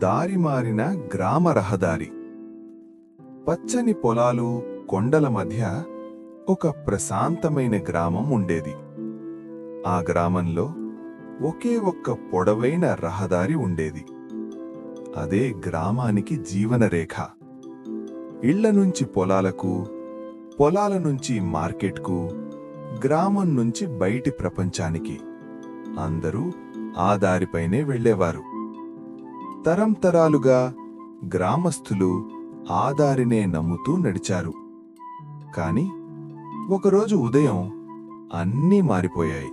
దారిమారిన గ్రామ రహదారి. పచ్చని పొలాలు, కొండల మధ్య ఒక ప్రశాంతమైన గ్రామం ఉండేది. ఆ గ్రామంలో ఒకే ఒక్క పొడవైన రహదారి ఉండేది. అదే గ్రామానికి జీవనరేఖ. ఇళ్ల నుంచి పొలాలకు, పొలాల నుంచి మార్కెట్కు, గ్రామం నుంచి బయటి ప్రపంచానికి అందరూ ఆ దారిపైనే వెళ్లేవారు. తరంతరాలుగా గ్రామస్థులు ఆ దారినే నమ్ముతూ నడిచారు. కాని ఒకరోజు ఉదయం అన్నీ మారిపోయాయి.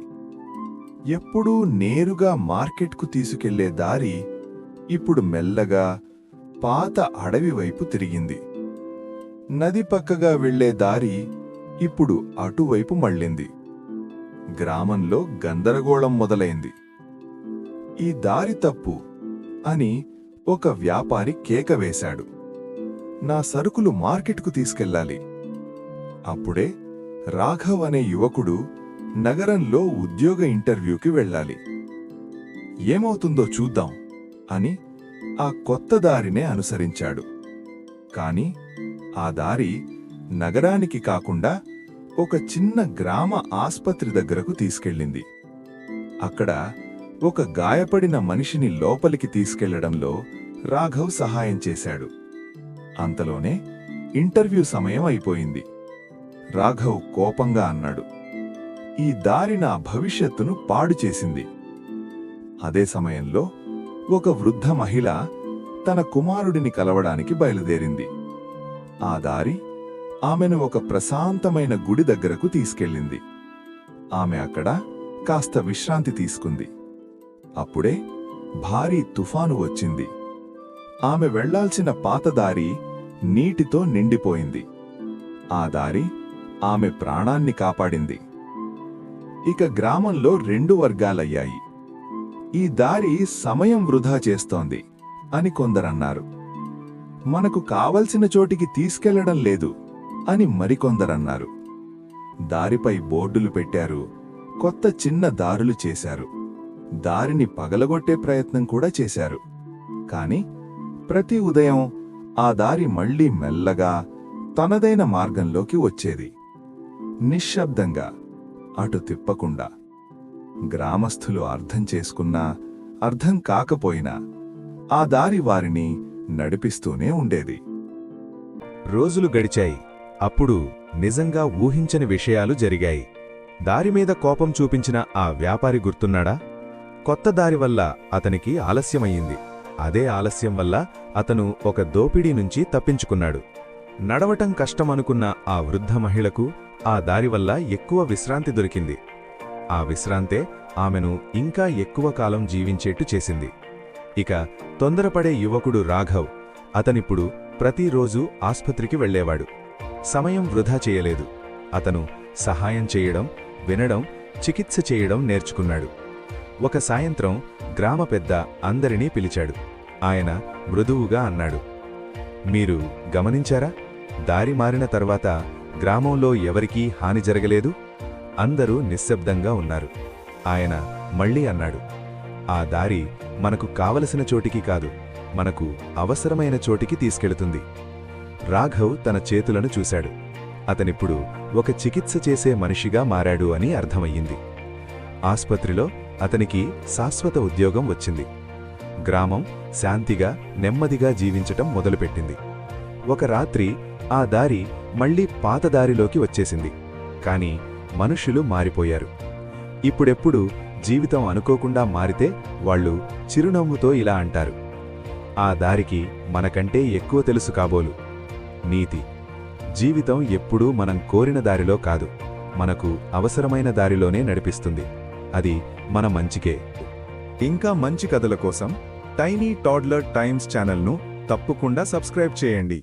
ఎప్పుడూ నేరుగా మార్కెట్కు తీసుకెళ్లే దారి ఇప్పుడు మెల్లగా పాత అడవి వైపు తిరిగింది. నది పక్కగా వెళ్లే దారి ఇప్పుడు అటువైపు మళ్ళింది. గ్రామంలో గందరగోళం మొదలైంది. ఈ దారి తప్పు అని ఒక వ్యాపారి కేక వేశాడు. నా సరుకులు మార్కెట్కు తీసుకెళ్ళాలి. అప్పుడే రాఘవ్ అనే యువకుడు నగరంలో ఉద్యోగ ఇంటర్వ్యూకి వెళ్ళాలి. ఏమవుతుందో చూద్దాం అని ఆ కొత్త దారినే అనుసరించాడు. కాని ఆ దారి నగరానికి కాకుండా ఒక చిన్న గ్రామ ఆస్పత్రి దగ్గరకు తీసుకెళ్ళింది. అక్కడ ఒక గాయపడిన మనిషిని లోపలికి తీసుకెళ్లడంలో రాఘవ్ సహాయం చేశాడు. అంతలోనే ఇంటర్వ్యూ సమయం అయిపోయింది. రాఘవ్ కోపంగా అన్నాడు, ఈ దారి నా భవిష్యత్తును పాడు చేసింది. అదే సమయంలో ఒక వృద్ధ మహిళ తన కుమారుడిని కలవడానికి బయలుదేరింది. ఆ దారి ఆమెను ఒక ప్రశాంతమైన గుడి దగ్గరకు తీసుకెళ్ళింది. ఆమె అక్కడ కాస్త విశ్రాంతి తీసుకుంది. అప్పుడే భారీ తుఫాను వచ్చింది. ఆమె వెళ్లాల్సిన పాత దారి నీటితో నిండిపోయింది. ఆ దారి ఆమె ప్రాణాన్ని కాపాడింది. ఇక గ్రామంలో 2 వర్గాలయ్యాయి. ఈ దారి సమయం వృధా చేస్తోంది అని కొందరన్నారు. మనకు కావలసిన చోటికి తీసుకెళ్లడం లేదు అని మరికొందరన్నారు. దారిపై బోర్డులు పెట్టారు, కొత్త చిన్న దారులు చేశారు, దారిని పగలగొట్టే ప్రయత్నం కూడా చేశారు. కాని ప్రతి ఉదయం ఆ దారి మళ్లీ మెల్లగా తనదైన మార్గంలోకి వచ్చేది. నిశ్శబ్దంగా, అటు తిప్పకుండా. గ్రామస్థులు అర్థం చేసుకున్నా, అర్థం కాకపోయినా ఆ దారి వారిని నడిపిస్తూనే ఉండేది. రోజులు గడిచాయి. అప్పుడు నిజంగా ఊహించని విషయాలు జరిగాయి. దారిమీద కోపం చూపించిన ఆ వ్యాపారి గుర్తున్నాడా? కొత్త దారి వల్ల అతనికి ఆలస్యమయ్యింది. అదే ఆలస్యం వల్ల అతను ఒక దోపిడీ నుంచి తప్పించుకున్నాడు. నడవటం కష్టమనుకున్న ఆ వృద్ధ మహిళకు ఆ దారివల్ల ఎక్కువ విశ్రాంతి దొరికింది. ఆ విశ్రాంతే ఆమెను ఇంకా ఎక్కువ కాలం జీవించేట్టు చేసింది. ఇక తొందరపడే యువకుడు రాఘవ్, అతనిప్పుడు ప్రతిరోజూ ఆస్పత్రికి వెళ్లేవాడు. సమయం వృధా చేయలేదు. అతను సహాయం చేయడం, వినడం, చికిత్స చేయడం నేర్చుకున్నాడు. ఒక సాయంత్రం గ్రామ పెద్ద అందరినీ పిలిచాడు. ఆయన మృదువుగా అన్నాడు, మీరు గమనించారా? దారి మారిన తర్వాత గ్రామంలో ఎవరికీ హాని జరగలేదు. అందరూ నిశ్శబ్దంగా ఉన్నారు. ఆయన మళ్ళీ అన్నాడు, ఆ దారి మనకు కావలసిన చోటికి కాదు, మనకు అవసరమైన చోటికి తీసుకెళుతుంది. రాఘవ్ తన చేతులను చూశాడు. అతనిప్పుడు ఒక చికిత్స చేసే మనిషిగా మారాడు అని అర్థమయ్యింది. ఆస్పత్రిలో అతనికి శాశ్వత ఉద్యోగం వచ్చింది. గ్రామం శాంతిగా, నెమ్మదిగా జీవించటం మొదలుపెట్టింది. ఒక రాత్రి ఆ దారి మళ్లీ పాత దారిలోకి వచ్చేసింది. కాని మనుషులు మారిపోయారు. ఇప్పుడెప్పుడు జీవితం అనుకోకుండా మారితే వాళ్ళు చిరునవ్వుతో ఇలా అంటారు, ఆ దారికి మనకంటే ఎక్కువ తెలుసు కాబోలు. నీతి: జీవితం ఎప్పుడూ మనం కోరిన దారిలో కాదు, మనకు అవసరమైన దారిలోనే నడిపిస్తుంది. అది మన మంచికే. ఇంకా మంచి కథల కోసం టైనీ టాడ్లర్ టైమ్స్ ఛానల్ను తప్పకుండా సబ్స్క్రైబ్ చేయండి.